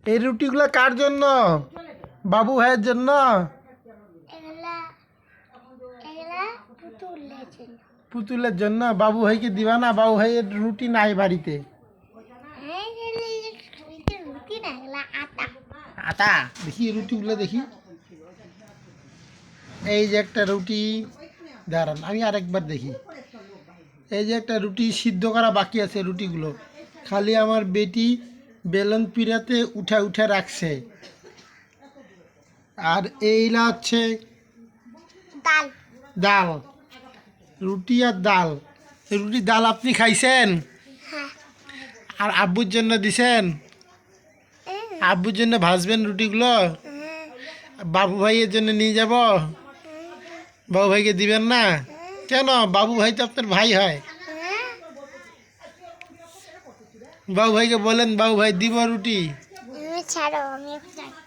এই রুটিগুলো কার জন্য? বাবু ভাইয়ের জন্য। এগুলা এগুলা পুতুলের জন্য। পুতুলের জন্য। বাবু ভাইকে দিবা না? বাবু ভাইয়ের রুটি নাই বাড়িতে। হ্যাঁ, রুটি না, এগুলা আটা। আটা? দেখি রুটিগুলো দেখি। এই যে একটা রুটি, দাঁড়ান আমি আরেকবার দেখি। এই যে একটা রুটি সিদ্ধ করা বাকি আছে, রুটিগুলো খালি আমার বেটি বেলন পিড়াতে উঠে উঠে রাখছে। আর এইটা হচ্ছে ডাল। ডাল। রুটি আর ডাল। রুটি ডাল আপনি খাইছেন? হ্যাঁ। আর আব্বুর জন্য দিছেন? হ্যাঁ। আব্বুর জন্য ভাজবেন রুটিগুলো? হ্যাঁ। বাবু ভাইয়ের জন্য নিয়ে যাব? বাবু ভাইকে দিবেন না কেন? বাবু ভাই তো আপনার ভাই হয়। হ্যাঁ। বাবু ভাইকে বলেন, বাবু ভাই দিব রুটি। ছাড়ো, আমি যাই।